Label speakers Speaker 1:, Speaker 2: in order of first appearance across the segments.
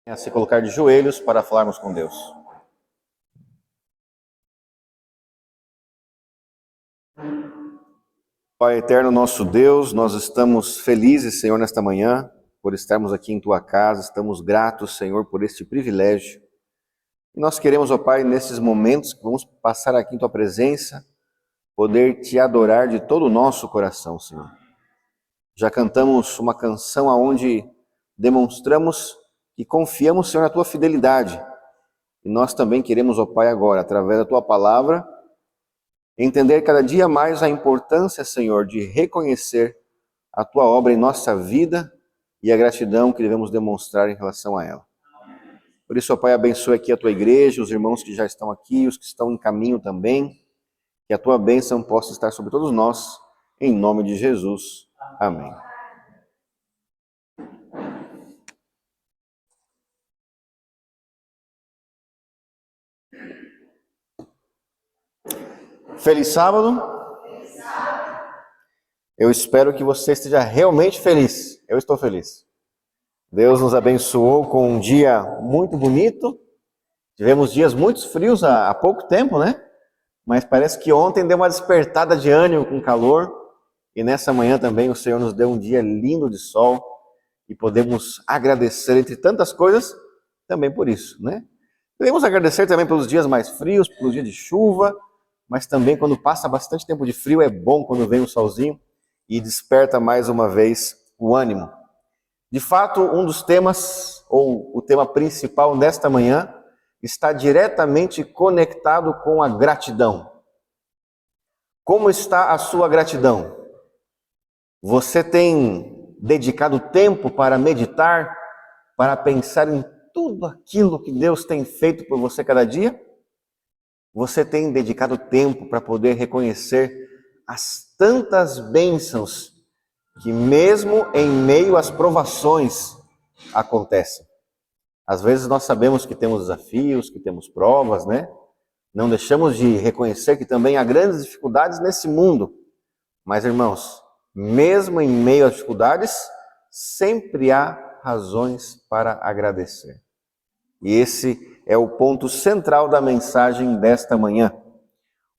Speaker 1: A se colocar de joelhos para falarmos com Deus. Pai eterno, nosso Deus, nós estamos felizes, Senhor, nesta manhã, por estarmos aqui em Tua casa, estamos gratos, Senhor, por este privilégio. E nós queremos, ó Pai, nesses momentos que vamos passar aqui em Tua presença, poder Te adorar de todo o nosso coração, Senhor. Já cantamos uma canção onde demonstramos que confiamos, Senhor, na Tua fidelidade. E nós também queremos, ó Pai, agora, através da Tua palavra, entender cada dia mais a importância, Senhor, de reconhecer a Tua obra em nossa vida e a gratidão que devemos demonstrar em relação a ela. Por isso, ó Pai, abençoe aqui a Tua igreja, os irmãos que já estão aqui, os que estão em caminho também, que a Tua bênção possa estar sobre todos nós, em nome de Jesus. Amém. Feliz sábado. Eu espero que você esteja realmente feliz. Eu estou feliz. Deus nos abençoou com um dia muito bonito. Tivemos dias muito frios há pouco tempo, né? Mas parece que ontem deu uma despertada de ânimo com calor. E nessa manhã também o Senhor nos deu um dia lindo de sol. E podemos agradecer, entre tantas coisas, também por isso, né? Podemos agradecer também pelos dias mais frios, pelos dias de chuva. Mas também quando passa bastante tempo de frio, é bom quando vem o solzinho e desperta mais uma vez o ânimo. De fato, um dos temas, ou o tema principal nesta manhã, está diretamente conectado com a gratidão. Como está a sua gratidão? Você tem dedicado tempo para meditar, para pensar em tudo aquilo que Deus tem feito por você cada dia? Você tem dedicado tempo para poder reconhecer as tantas bênçãos que mesmo em meio às provações acontecem. Às vezes nós sabemos que temos desafios, que temos provas, né? Não deixamos de reconhecer que também há grandes dificuldades nesse mundo. Mas, irmãos, mesmo em meio às dificuldades, sempre há razões para agradecer. E esse é o ponto central da mensagem desta manhã.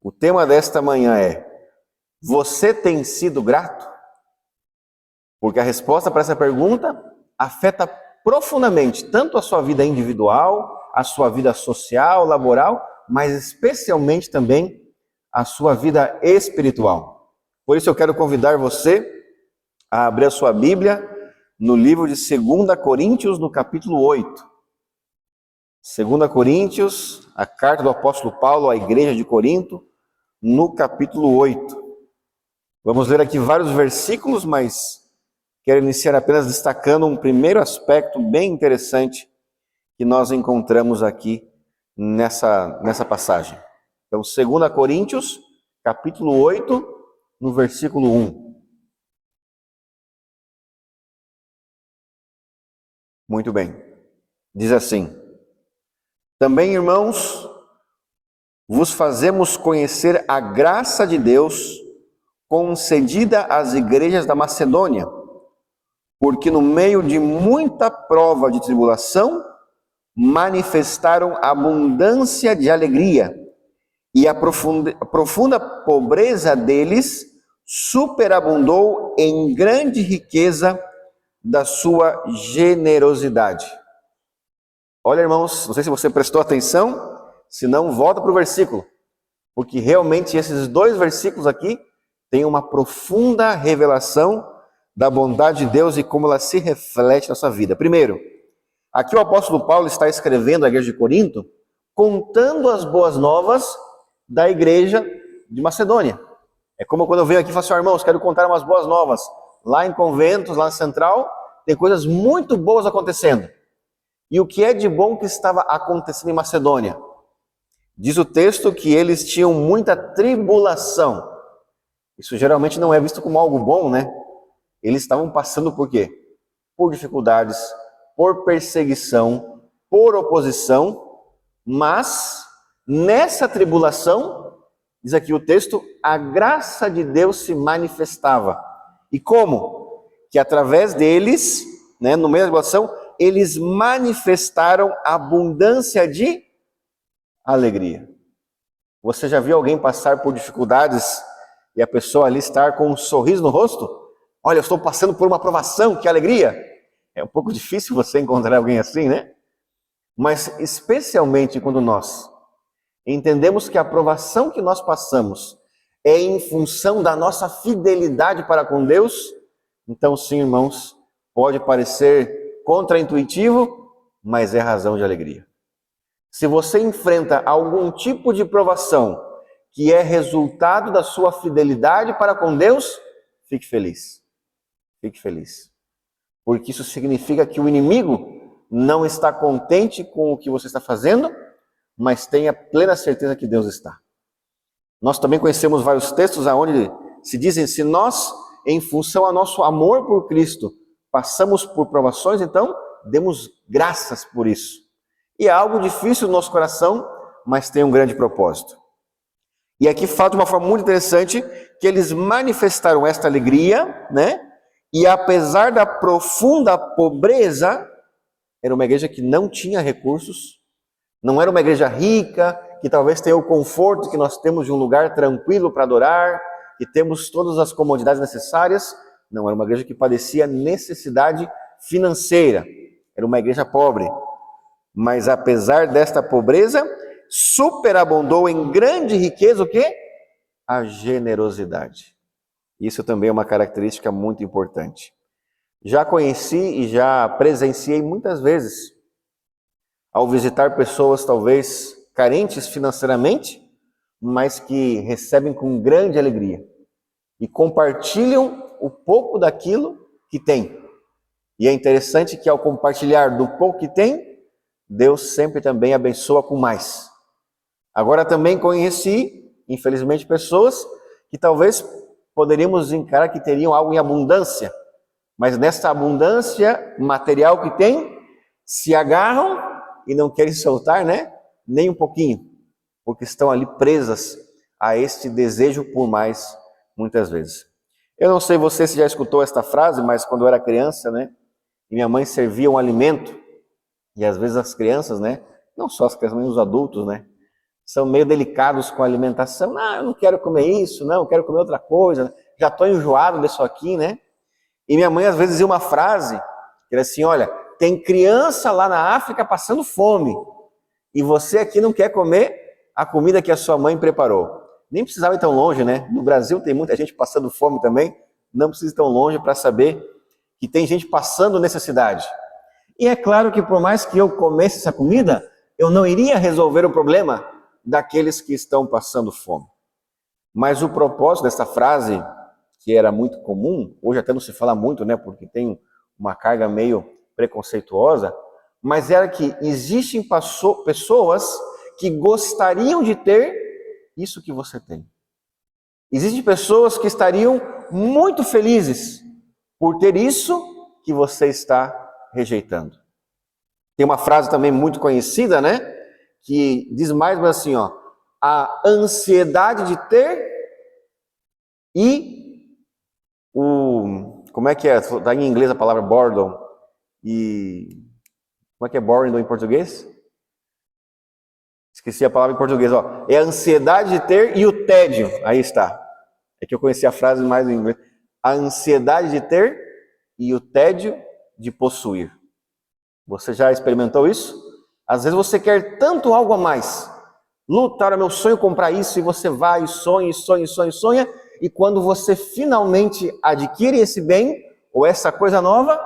Speaker 1: O tema desta manhã é: você tem sido grato? Porque a resposta para essa pergunta afeta profundamente tanto a sua vida individual, a sua vida social, laboral, mas especialmente também a sua vida espiritual. Por isso eu quero convidar você a abrir a sua Bíblia no livro de 2 Coríntios, no capítulo 8. 2 Coríntios, a carta do apóstolo Paulo à igreja de Corinto, no capítulo 8. Vamos ler aqui vários versículos, mas quero iniciar apenas destacando um primeiro aspecto bem interessante que nós encontramos aqui nessa passagem. Então, 2 Coríntios, capítulo 8, no versículo 1. Muito bem. Diz assim: também, irmãos, vos fazemos conhecer a graça de Deus concedida às igrejas da Macedônia, porque no meio de muita prova de tribulação, manifestaram abundância de alegria, e a profunda pobreza deles superabundou em grande riqueza da sua generosidade. Olha, irmãos, não sei se você prestou atenção, se não, volta para o versículo, porque realmente esses dois versículos aqui têm uma profunda revelação da bondade de Deus e como ela se reflete na sua vida. Primeiro, aqui o apóstolo Paulo está escrevendo à igreja de Corinto, contando as boas novas da igreja de Macedônia. É como quando eu venho aqui e falo assim: irmãos, quero contar umas boas novas. Lá em Conventos, lá na Central, tem coisas muito boas acontecendo. E o que é de bom que estava acontecendo em Macedônia? Diz o texto que eles tinham muita tribulação. Isso geralmente não é visto como algo bom, né? Eles estavam passando por quê? Por dificuldades, por perseguição, por oposição, mas nessa tribulação, diz aqui o texto, a graça de Deus se manifestava. E como? Que através deles, no meio da tribulação, eles manifestaram abundância de alegria. Você já viu alguém passar por dificuldades e a pessoa ali estar com um sorriso no rosto? Olha, eu estou passando por uma provação, que alegria! É um pouco difícil você encontrar alguém assim, né? Mas especialmente quando nós entendemos que a provação que nós passamos é em função da nossa fidelidade para com Deus, então sim, irmãos, pode parecer contraintuitivo, mas é razão de alegria. Se você enfrenta algum tipo de provação que é resultado da sua fidelidade para com Deus, fique feliz. Fique feliz. Porque isso significa que o inimigo não está contente com o que você está fazendo, mas tenha plena certeza que Deus está. Nós também conhecemos vários textos onde se dizem, se nós, em função ao nosso amor por Cristo, passamos por provações, então demos graças por isso. E é algo difícil no nosso coração, mas tem um grande propósito. E aqui fala de uma forma muito interessante que eles manifestaram esta alegria, né? E apesar da profunda pobreza, era uma igreja que não tinha recursos, não era uma igreja rica, que talvez tenha o conforto que nós temos de um lugar tranquilo para adorar, que temos todas as comodidades necessárias. Não, era uma igreja que padecia necessidade financeira, era uma igreja pobre. Mas apesar desta pobreza, superabundou em grande riqueza o quê? A generosidade. Isso também é uma característica muito importante. Já conheci e já presenciei muitas vezes, ao visitar pessoas talvez carentes financeiramente, mas que recebem com grande alegria e compartilham o pouco daquilo que têm. E é interessante que ao compartilhar do pouco que tem, Deus sempre também abençoa com mais. Agora também conheci, infelizmente, pessoas que talvez poderíamos encarar que teriam algo em abundância, mas nessa abundância material que tem, se agarram e não querem soltar, né? Nem um pouquinho, porque estão ali presas a este desejo por mais, muitas vezes. Eu não sei você se já escutou esta frase, mas quando eu era criança, né? E minha mãe servia um alimento, e às vezes as crianças, né? Não só as crianças, mas os adultos, né? São meio delicados com a alimentação. Não, eu não quero comer isso, não, eu quero comer outra coisa. Já estou enjoado disso aqui, né? E minha mãe às vezes dizia uma frase, que era assim, olha, tem criança lá na África passando fome, e você aqui não quer comer a comida que a sua mãe preparou. Nem precisava ir tão longe, né? No Brasil tem muita gente passando fome também, não precisa ir tão longe para saber que tem gente passando necessidade. E é claro que por mais que eu comesse essa comida, eu não iria resolver o problema daqueles que estão passando fome. Mas o propósito dessa frase, que era muito comum, hoje até não se fala muito, né, porque tem uma carga meio preconceituosa, mas era que existem pessoas que gostariam de ter isso que você tem. Existem pessoas que estariam muito felizes por ter isso que você está rejeitando. Tem uma frase também muito conhecida, né? Que diz mais ou menos assim, ó, a ansiedade de ter e como é que é? Está em inglês a palavra boredom. E como é que é boredom em português? Esqueci a palavra em português, ó. É a ansiedade de ter e o tédio. Aí está. É que eu conheci a frase mais em inglês. A ansiedade de ter e o tédio de possuir. Você já experimentou isso? Às vezes você quer tanto algo a mais. Lutar, é meu sonho comprar isso, e você vai e sonha, sonha, e quando você finalmente adquire esse bem, ou essa coisa nova,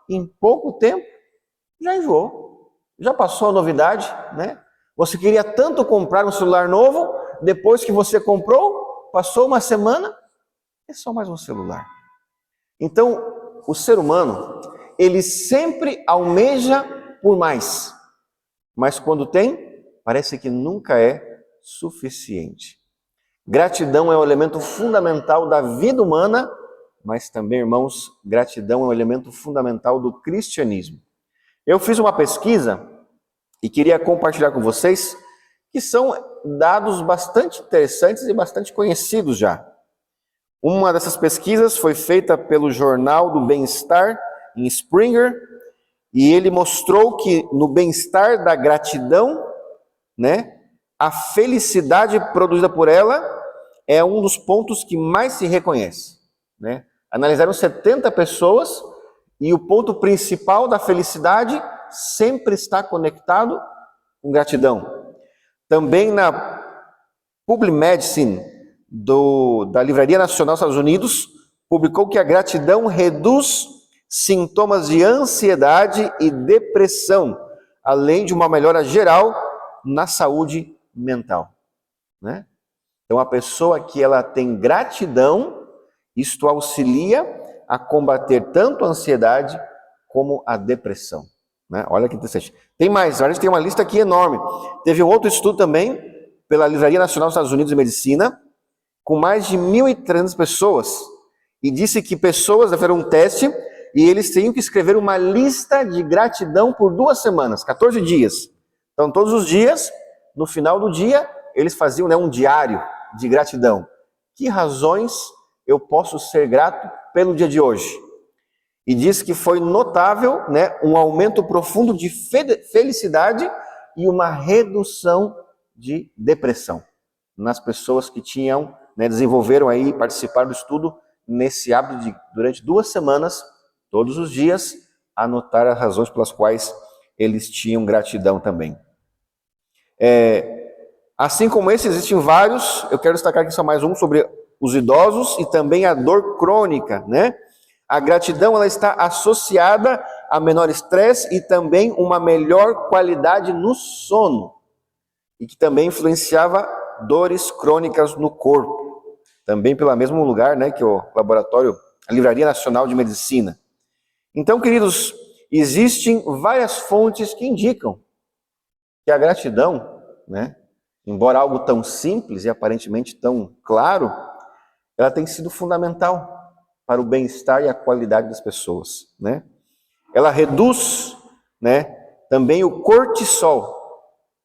Speaker 1: em pouco tempo, já enjoou. Já passou a novidade, né? Você queria tanto comprar um celular novo, depois que você comprou, passou uma semana, é só mais um celular. Então, o ser humano, ele sempre almeja por mais, mas quando tem, parece que nunca é suficiente. Gratidão é um elemento fundamental da vida humana, mas também, irmãos, gratidão é um elemento fundamental do cristianismo. Eu fiz uma pesquisa e queria compartilhar com vocês, que são dados bastante interessantes e bastante conhecidos já. Uma dessas pesquisas foi feita pelo Jornal do Bem-Estar, em Springer, E ele mostrou que no bem-estar da gratidão, né, a felicidade produzida por ela é um dos pontos que mais se reconhece, né? Analisaram 70 pessoas e o ponto principal da felicidade sempre está conectado com gratidão. Também na Public Medicine da Livraria Nacional dos Estados Unidos, publicou que a gratidão reduz sintomas de ansiedade e depressão, além de uma melhora geral na saúde mental, né? Então, a pessoa que ela tem gratidão, isto auxilia a combater tanto a ansiedade como a depressão, né? Olha que interessante. Tem mais, a gente tem uma lista aqui enorme. Teve um outro estudo também pela Livraria Nacional dos Estados Unidos de Medicina, com mais de 1.300 pessoas, e disse que pessoas fizeram um teste e eles tinham que escrever uma lista de gratidão por 2 semanas, 14 dias. Então, todos os dias, no final do dia, eles faziam, né, um diário de gratidão. Que razões eu posso ser grato pelo dia de hoje? E diz que foi notável, né, um aumento profundo de felicidade e uma redução de depressão nas pessoas que tinham, né, desenvolveram aí, participaram do estudo nesse hábito de, durante 2 semanas, todos os dias, anotar as razões pelas quais eles tinham gratidão também. Assim como esse, existem vários, eu quero destacar aqui só mais um sobre os idosos e também a dor crônica, né? A gratidão, ela está associada a menor estresse e também uma melhor qualidade no sono, e que também influenciava dores crônicas no corpo, também pelo mesmo lugar, né, que o laboratório, a Livraria Nacional de Medicina. Então, queridos, existem várias fontes que indicam que a gratidão, né, embora algo tão simples e aparentemente tão claro, ela tem sido fundamental para o bem-estar e a qualidade das pessoas, né? Ela reduz, né, também o cortisol,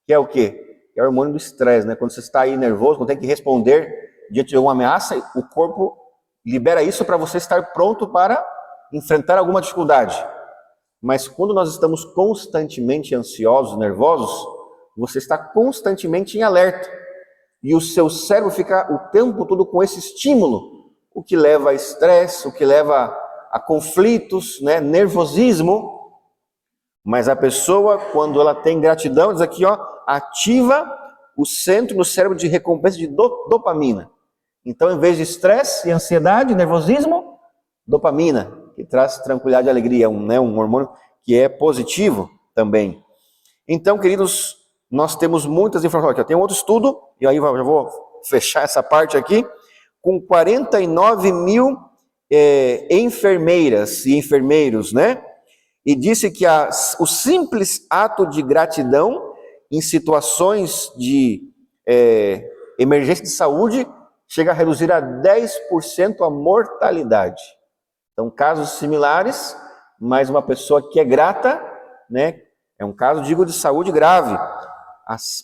Speaker 1: que é o quê? É o hormônio do estresse, né? Quando você está aí nervoso, quando tem que responder diante de alguma ameaça, o corpo libera isso para você estar pronto para enfrentar alguma dificuldade. Mas quando nós estamos constantemente ansiosos, nervosos, você está constantemente em alerta. E o seu cérebro fica o tempo todo com esse estímulo, o que leva a estresse, o que leva a conflitos, né? Nervosismo. Mas a pessoa, quando ela tem gratidão, diz aqui, ó, ativa o centro no cérebro de recompensa de dopamina. Então, em vez de estresse e ansiedade, nervosismo, dopamina, que traz tranquilidade e alegria, um hormônio que é positivo também. Então, queridos, nós temos muitas informações aqui. Tem um outro estudo, e aí eu já vou fechar essa parte aqui, com 49 mil enfermeiras e enfermeiros, né? E disse que o simples ato de gratidão em situações de emergência de saúde chega a reduzir a 10% a mortalidade. Então, casos similares, mas uma pessoa que é grata, né? É um caso, digo, de saúde grave.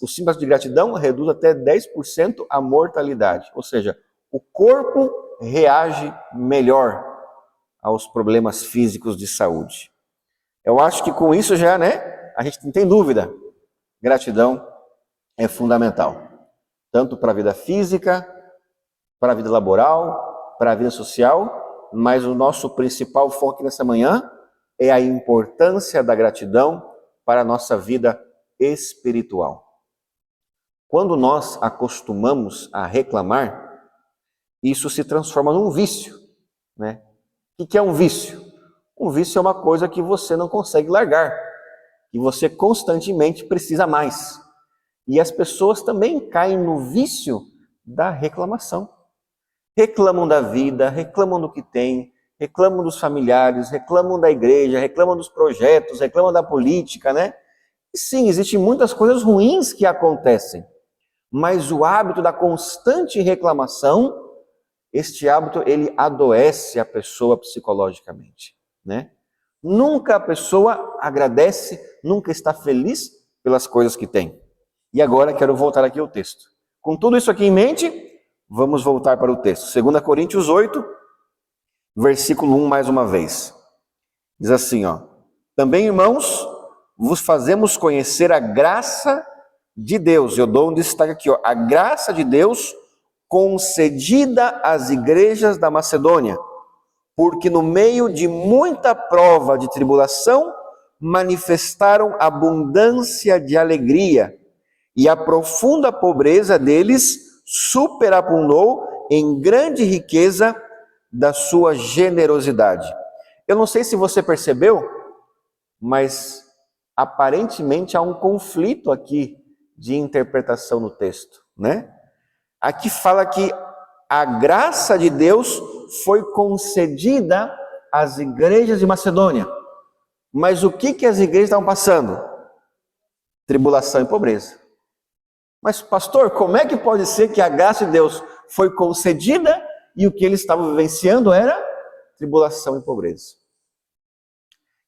Speaker 1: O simples ato de gratidão reduz até 10% a mortalidade. Ou seja, o corpo reage melhor aos problemas físicos de saúde. Eu acho que com isso já, né, a gente não tem dúvida. Gratidão é fundamental. Tanto para a vida física, para a vida laboral, para a vida social, mas o nosso principal foco nessa manhã é a importância da gratidão para a nossa vida espiritual. Quando nós acostumamos a reclamar, isso se transforma num vício, né? O que é um vício? Um vício é uma coisa que você não consegue largar, que você constantemente precisa mais. E as pessoas também caem no vício da reclamação. Reclamam da vida, reclamam do que tem, reclamam dos familiares, reclamam da igreja, reclamam dos projetos, reclamam da política, né? E sim, existem muitas coisas ruins que acontecem, mas o hábito da constante reclamação, este hábito, ele adoece a pessoa psicologicamente, né? Nunca a pessoa agradece, nunca está feliz pelas coisas que tem. E agora quero voltar aqui ao texto. Com tudo isso aqui em mente, vamos voltar para o texto. 2 Coríntios 8, versículo 1 mais uma vez. Diz assim, ó: Também, irmãos, vos fazemos conhecer a graça de Deus. Eu dou um destaque aqui, ó, a graça de Deus concedida às igrejas da Macedônia, porque no meio de muita prova de tribulação, manifestaram abundância de alegria, e a profunda pobreza deles superabundou em grande riqueza da sua generosidade. Eu não sei se você percebeu, mas aparentemente há um conflito aqui de interpretação no texto, né? Aqui fala que a graça de Deus foi concedida às igrejas de Macedônia. Mas o que as igrejas estavam passando? Tribulação e pobreza. Mas, pastor, como é que pode ser que a graça de Deus foi concedida e o que eles estavam vivenciando era tribulação e pobreza?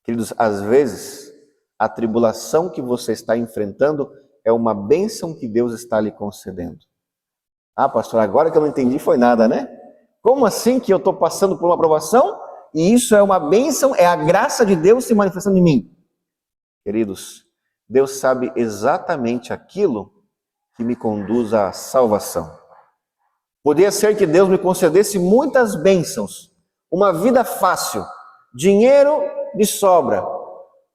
Speaker 1: Queridos, às vezes, a tribulação que você está enfrentando é uma bênção que Deus está lhe concedendo. Ah, pastor, agora que eu não entendi foi nada, né? Como assim que eu estou passando por uma provação e isso é uma bênção, é a graça de Deus se manifestando em mim? Queridos, Deus sabe exatamente aquilo que me conduz à salvação. Poderia ser que Deus me concedesse muitas bênçãos, uma vida fácil, dinheiro de sobra,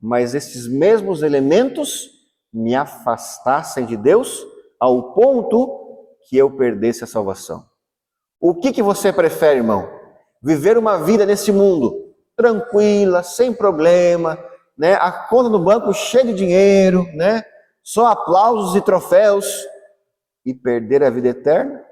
Speaker 1: mas esses mesmos elementos me afastassem de Deus ao ponto que eu perdesse a salvação. O que você prefere, irmão? Viver uma vida nesse mundo tranquila, sem problema, né? A conta no banco cheia de dinheiro, né? Só aplausos e troféus, e perder a vida eterna?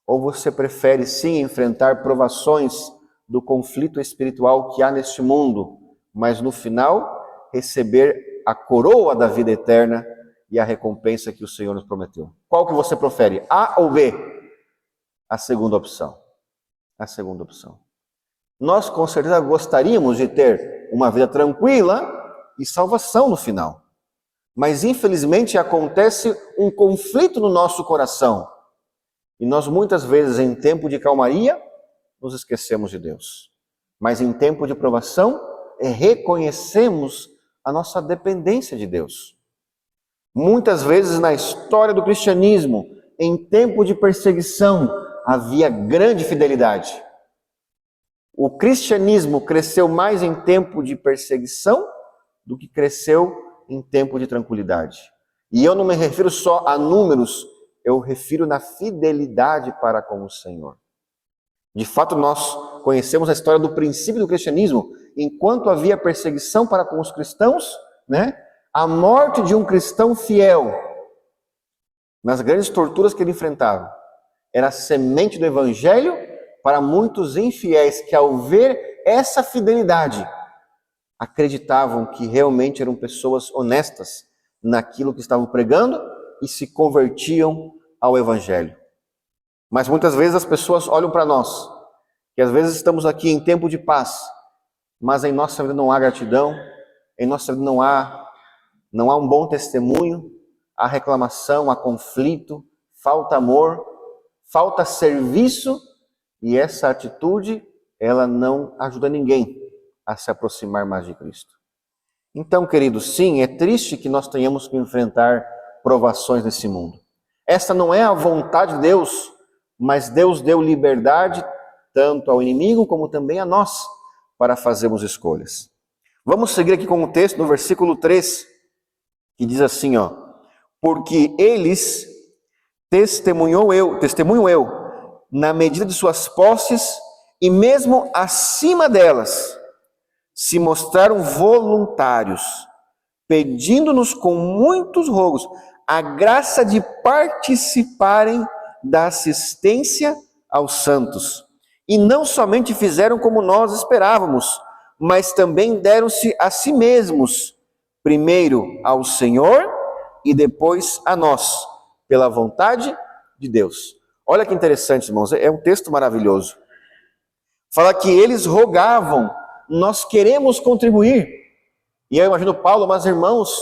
Speaker 1: Ou você prefere sim enfrentar provações do conflito espiritual que há neste mundo, mas no final receber a coroa da vida eterna e a recompensa que o Senhor nos prometeu? Qual que você prefere, A ou B? A segunda opção. A segunda opção. Nós com certeza gostaríamos de ter uma vida tranquila e salvação no final. Mas infelizmente acontece um conflito no nosso coração. E nós muitas vezes em tempo de calmaria nos esquecemos de Deus. Mas em tempo de provação reconhecemos a nossa dependência de Deus. Muitas vezes na história do cristianismo, em tempo de perseguição, havia grande fidelidade. O cristianismo cresceu mais em tempo de perseguição do que cresceu em tempo de tranquilidade. E eu não me refiro só a números, eu refiro na fidelidade para com o Senhor. De fato, nós conhecemos a história do princípio do cristianismo. Enquanto havia perseguição para com os cristãos, né? A morte de um cristão fiel, nas grandes torturas que ele enfrentava, era a semente do evangelho para muitos infiéis que, ao ver essa fidelidade, acreditavam que realmente eram pessoas honestas naquilo que estavam pregando e se convertiam ao evangelho. Mas muitas vezes as pessoas olham para nós, que às vezes estamos aqui em tempo de paz, mas em nossa vida não há gratidão, em nossa vida não há um bom testemunho, há reclamação, há conflito, falta amor, falta serviço, e essa atitude, ela não ajuda ninguém a se aproximar mais de Cristo. Então, queridos, sim, é triste que nós tenhamos que enfrentar provações nesse mundo. Essa não é a vontade de Deus, mas Deus deu liberdade tanto ao inimigo como também a nós para fazermos escolhas. Vamos seguir aqui com o texto no versículo 3, que diz assim, ó: porque eles, testemunho eu, na medida de suas posses e mesmo acima delas, se mostraram voluntários, pedindo-nos com muitos rogos a graça de participarem da assistência aos santos. E não somente fizeram como nós esperávamos, mas também deram-se a si mesmos, primeiro ao Senhor e depois a nós, pela vontade de Deus. Olha que interessante, irmãos, é um texto maravilhoso. Fala que eles rogavam, nós queremos contribuir. E eu imagino Paulo, mas irmãos,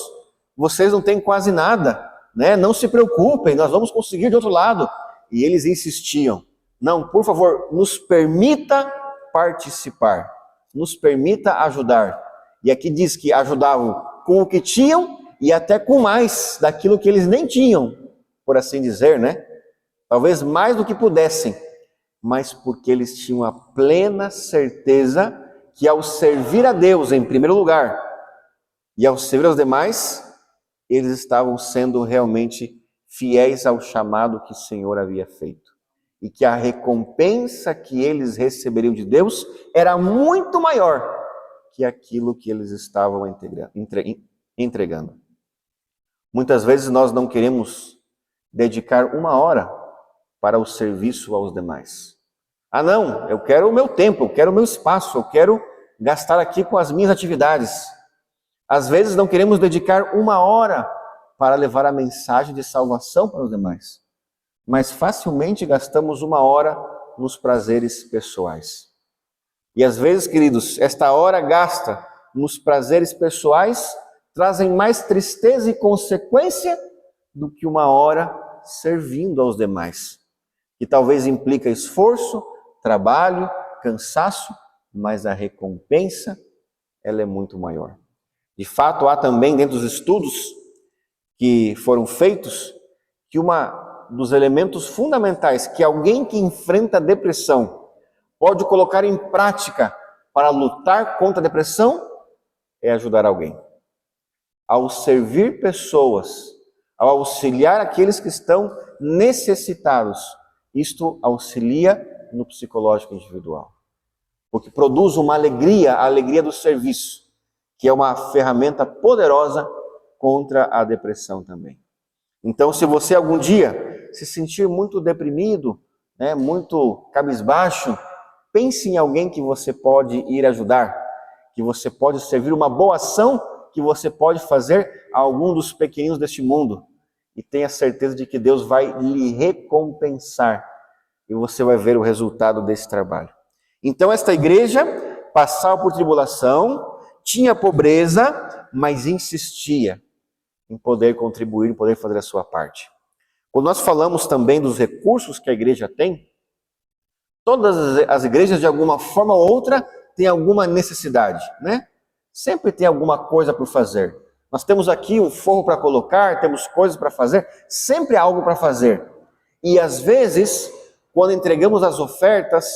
Speaker 1: vocês não têm quase nada, né? Não se preocupem, nós vamos conseguir de outro lado. E eles insistiam, não, por favor, nos permita participar, nos permita ajudar. E aqui diz que ajudavam com o que tinham e até com mais daquilo que eles nem tinham, por assim dizer, né? Talvez mais do que pudessem, mas porque eles tinham a plena certeza que ao servir a Deus em primeiro lugar e ao servir aos demais, eles estavam sendo realmente fiéis ao chamado que o Senhor havia feito. E que a recompensa que eles receberiam de Deus era muito maior que aquilo que eles estavam entregando. Muitas vezes nós não queremos dedicar 1 hora para o serviço aos demais. Ah não, eu quero o meu tempo, eu quero o meu espaço, eu quero gastar aqui com as minhas atividades. Às vezes não queremos dedicar 1 hora para levar a mensagem de salvação para os demais. Mas facilmente gastamos 1 hora nos prazeres pessoais. E às vezes, queridos, esta hora gasta nos prazeres pessoais trazem mais tristeza e consequência do que 1 hora servindo aos demais. Que talvez implica esforço, trabalho, cansaço, mas a recompensa, ela é muito maior. De fato, há também dentro dos estudos que foram feitos que dos elementos fundamentais que alguém que enfrenta a depressão pode colocar em prática para lutar contra a depressão é ajudar alguém. Ao servir pessoas, ao auxiliar aqueles que estão necessitados, isto auxilia no psicológico individual. Porque produz uma alegria, a alegria do serviço, que é uma ferramenta poderosa contra a depressão também. Então, se você algum dia se sentir muito deprimido, muito cabisbaixo, pense em alguém que você pode ir ajudar, que você pode servir, uma boa ação que você pode fazer a algum dos pequeninos deste mundo. E tenha certeza de que Deus vai lhe recompensar. E você vai ver o resultado desse trabalho. Então, esta igreja passava por tribulação, tinha pobreza, mas insistia em poder contribuir, em poder fazer a sua parte. Quando nós falamos também dos recursos que a igreja tem, todas as igrejas, de alguma forma ou outra, têm alguma necessidade, né? Sempre tem alguma coisa por fazer. Nós temos aqui um forro para colocar, temos coisas para fazer, sempre há algo para fazer. E às vezes, quando entregamos as ofertas,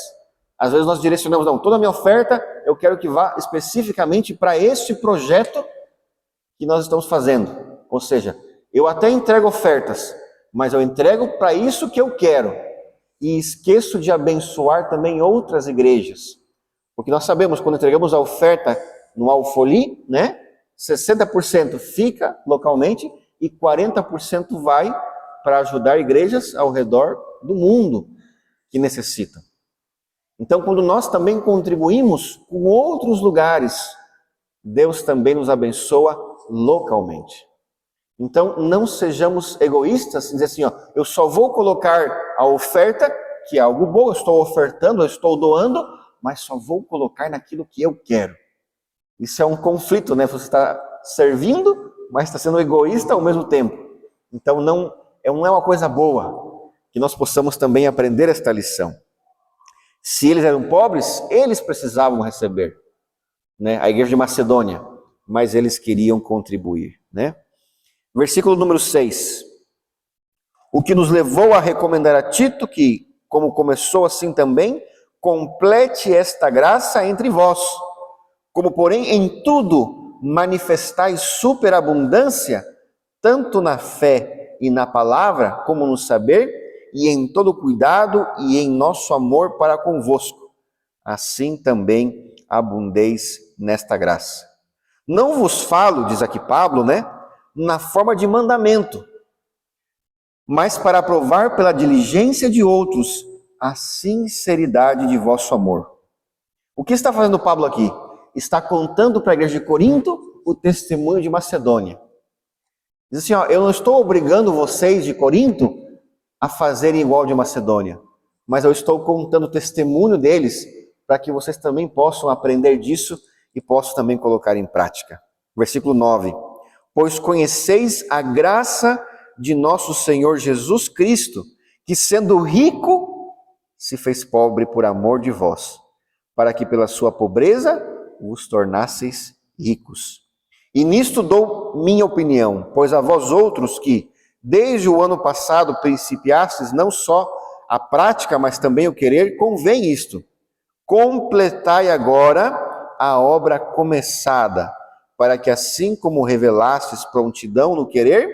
Speaker 1: às vezes nós direcionamos, não, toda a minha oferta eu quero que vá especificamente para este projeto que nós estamos fazendo. Ou seja, eu até entrego ofertas, mas eu entrego para isso que eu quero. E esqueço de abençoar também outras igrejas. Porque nós sabemos, quando entregamos a oferta no Alfoli, 60% fica localmente e 40% vai para ajudar igrejas ao redor do mundo que necessitam. Então, quando nós também contribuímos com outros lugares, Deus também nos abençoa localmente. Então, não sejamos egoístas, dizer assim, eu só vou colocar a oferta, que é algo bom, eu estou ofertando, eu estou doando, mas só vou colocar naquilo que eu quero. Isso é um conflito, né? Você está servindo, mas está sendo egoísta ao mesmo tempo. Então, não é uma coisa boa que nós possamos também aprender esta lição. Se eles eram pobres, eles precisavam receber, a igreja de Macedônia, mas eles queriam contribuir, Versículo número 6. O que nos levou a recomendar a Tito que, como começou assim também, complete esta graça entre vós. Como, porém, em tudo manifestais superabundância, tanto na fé e na palavra, como no saber, e em todo cuidado e em nosso amor para convosco. Assim também abundeis nesta graça. Não vos falo, diz aqui Pablo, na forma de mandamento, mas para provar pela diligência de outros a sinceridade de vosso amor. O que está fazendo Pablo aqui? Está contando para a igreja de Corinto o testemunho de Macedônia. Diz assim, eu não estou obrigando vocês de Corinto a fazerem igual de Macedônia, mas eu estou contando o testemunho deles para que vocês também possam aprender disso e possam também colocar em prática. Versículo 9. Pois conheceis a graça de nosso Senhor Jesus Cristo, que sendo rico, se fez pobre por amor de vós, para que pela sua pobreza vos tornasseis ricos. E nisto dou minha opinião, pois a vós outros que, desde o ano passado, principiastes não só a prática, mas também o querer, convém isto: completai agora a obra começada, para que assim como revelastes prontidão no querer,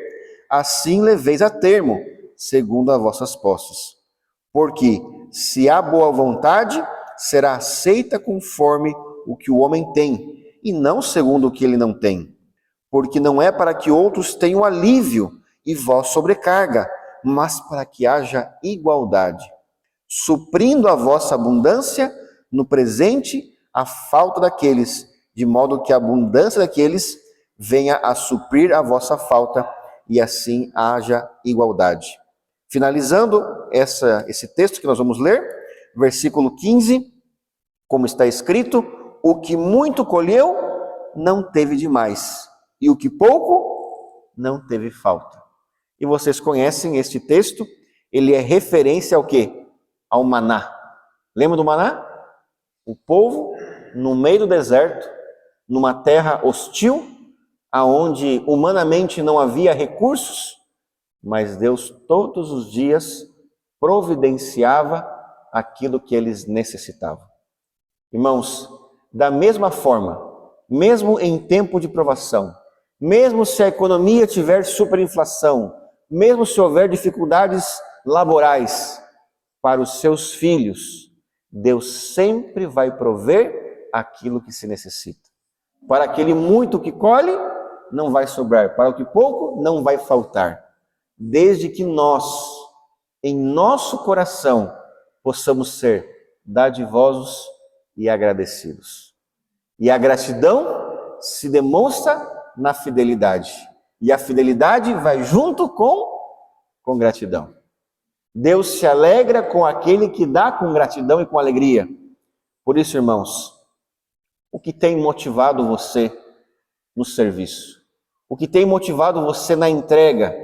Speaker 1: assim leveis a termo, segundo as vossas posses. Porque se há boa vontade, será aceita conforme o que o homem tem, e não segundo o que ele não tem. Porque não é para que outros tenham alívio e vós sobrecarga, mas para que haja igualdade, suprindo a vossa abundância no presente a falta daqueles, de modo que a abundância daqueles venha a suprir a vossa falta, e assim haja igualdade. Finalizando esse texto que nós vamos ler, versículo 15, como está escrito: o que muito colheu, não teve demais, e o que pouco, não teve falta. E vocês conhecem este texto, ele é referência ao quê? Ao maná. Lembra do maná? O povo, no meio do deserto, numa terra hostil, aonde humanamente não havia recursos, mas Deus todos os dias providenciava aquilo que eles necessitavam. Irmãos, da mesma forma, mesmo em tempo de provação, mesmo se a economia tiver superinflação, mesmo se houver dificuldades laborais para os seus filhos, Deus sempre vai prover aquilo que se necessita. Para aquele muito que colhe, não vai sobrar. Para o que pouco, não vai faltar. Desde que nós, em nosso coração, possamos ser dadivosos e agradecidos. E a gratidão se demonstra na fidelidade. E a fidelidade vai junto com gratidão. Deus se alegra com aquele que dá com gratidão e com alegria. Por isso, irmãos, o que tem motivado você no serviço? O que tem motivado você na entrega?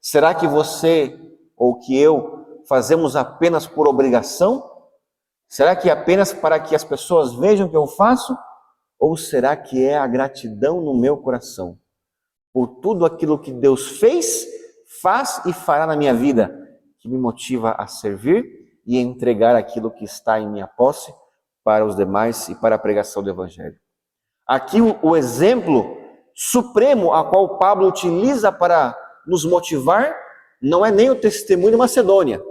Speaker 1: Será que você ou que eu fazemos apenas por obrigação? Será que é apenas para que as pessoas vejam o que eu faço? Ou será que é a gratidão no meu coração por tudo aquilo que Deus fez, faz e fará na minha vida, que me motiva a servir e entregar aquilo que está em minha posse para os demais e para a pregação do Evangelho? Aqui o exemplo supremo a qual Pablo utiliza para nos motivar não é nem o testemunho de Macedônia.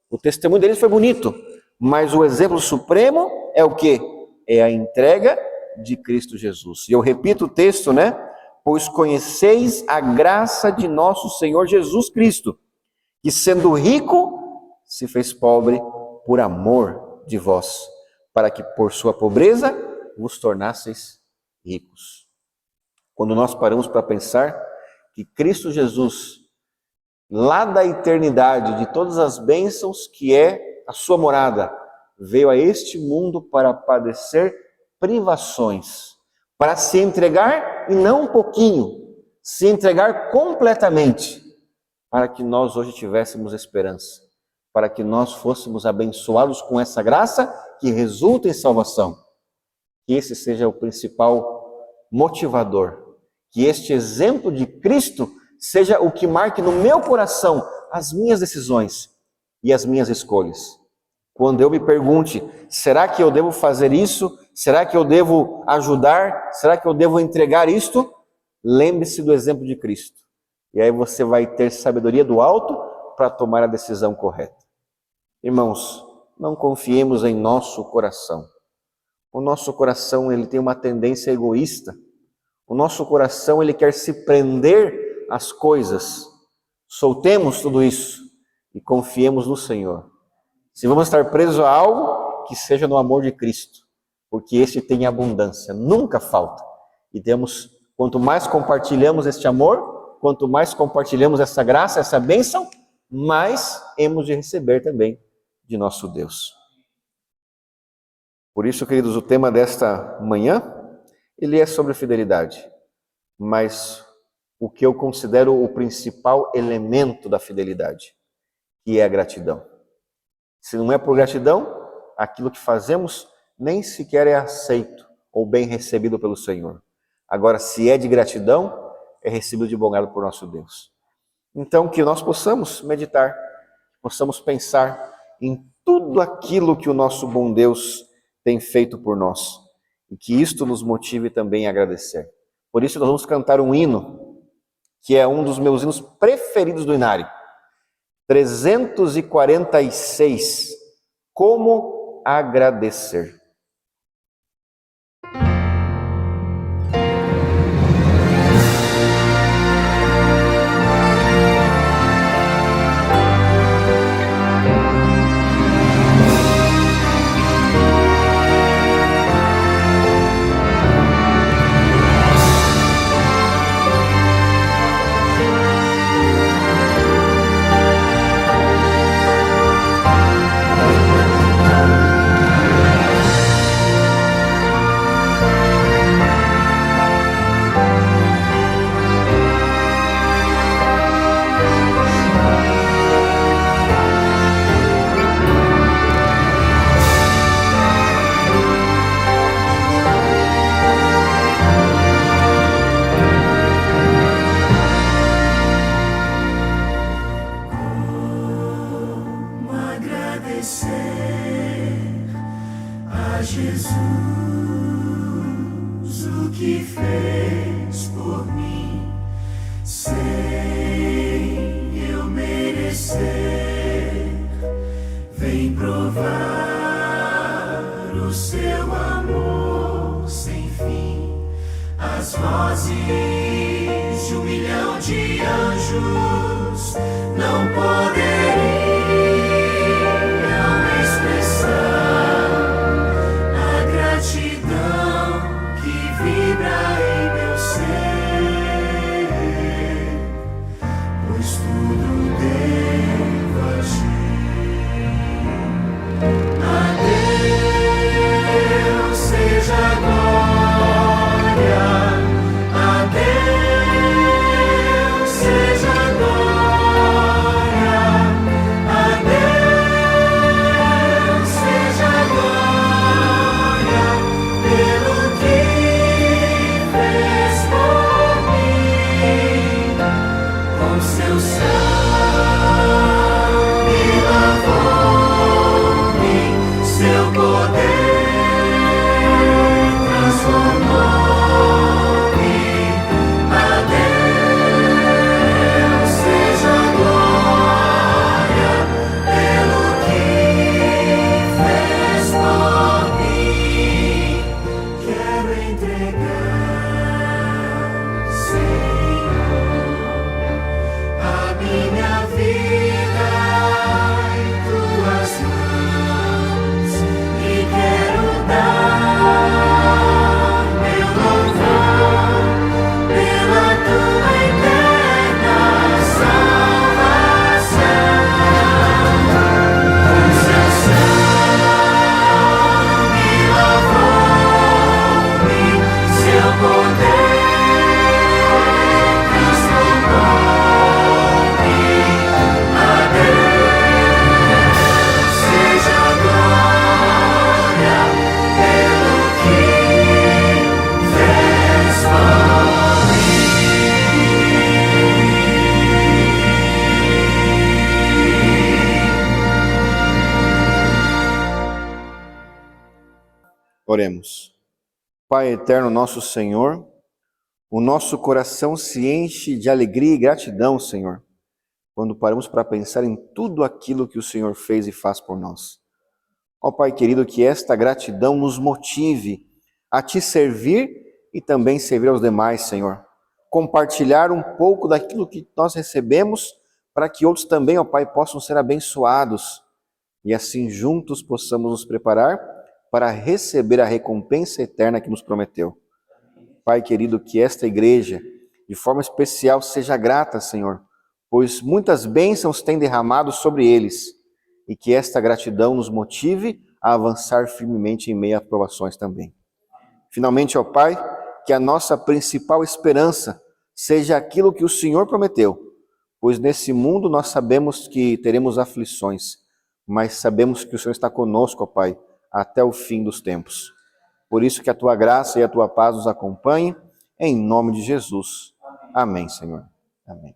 Speaker 1: O testemunho deles foi bonito, mas o exemplo supremo é o quê? É a entrega de Cristo Jesus. E eu repito o texto, né? Pois conheceis a graça de nosso Senhor Jesus Cristo, que sendo rico, se fez pobre por amor de vós, para que por sua pobreza vos tornasseis ricos. Quando nós paramos para pensar que Cristo Jesus, lá da eternidade, de todas as bênçãos que é a sua morada, veio a este mundo para padecer privações, para se entregar, e não um pouquinho, se entregar completamente, para que nós hoje tivéssemos esperança, para que nós fôssemos abençoados com essa graça que resulta em salvação. Que esse seja o principal motivador, que este exemplo de Cristo seja o que marque no meu coração as minhas decisões e as minhas escolhas. Quando eu me pergunte, será que eu devo fazer isso? Será que eu devo ajudar? Será que eu devo entregar isto? Lembre-se do exemplo de Cristo. E aí você vai ter sabedoria do alto para tomar a decisão correta. Irmãos, não confiemos em nosso coração. O nosso coração, ele tem uma tendência egoísta. O nosso coração, ele quer se prender às coisas. Soltemos tudo isso e confiemos no Senhor. Se vamos estar presos a algo, que seja no amor de Cristo, porque este tem abundância, nunca falta. E quanto mais compartilhamos este amor, quanto mais compartilhamos essa graça, essa bênção, mais hemos de receber também de nosso Deus. Por isso, queridos, o tema desta manhã, ele é sobre fidelidade, mas o que eu considero o principal elemento da fidelidade, que é a gratidão. Se não é por gratidão, aquilo que fazemos nem sequer é aceito ou bem recebido pelo Senhor. Agora, se é de gratidão, é recebido de bom grado por nosso Deus. Então, que nós possamos meditar, possamos pensar em tudo aquilo que o nosso bom Deus tem feito por nós e que isto nos motive também a agradecer. Por isso, nós vamos cantar um hino, que é um dos meus hinos preferidos do Inário. 346, Como Agradecer. Oremos. Pai eterno, nosso Senhor, o nosso coração se enche de alegria e gratidão, Senhor, quando paramos para pensar em tudo aquilo que o Senhor fez e faz por nós. Ó Pai querido, que esta gratidão nos motive a Te servir e também servir aos demais, Senhor. Compartilhar um pouco daquilo que nós recebemos para que outros também, ó Pai, possam ser abençoados e assim juntos possamos nos preparar para receber a recompensa eterna que nos prometeu. Pai querido, que esta igreja, de forma especial, seja grata, Senhor, pois muitas bênçãos têm derramado sobre eles, e que esta gratidão nos motive a avançar firmemente em meio a provações também. Finalmente, ó Pai, que a nossa principal esperança seja aquilo que o Senhor prometeu, pois nesse mundo nós sabemos que teremos aflições, mas sabemos que o Senhor está conosco, ó Pai, até o fim dos tempos. Por isso que a Tua graça e a Tua paz nos acompanhem em nome de Jesus. Amém, Senhor. Amém.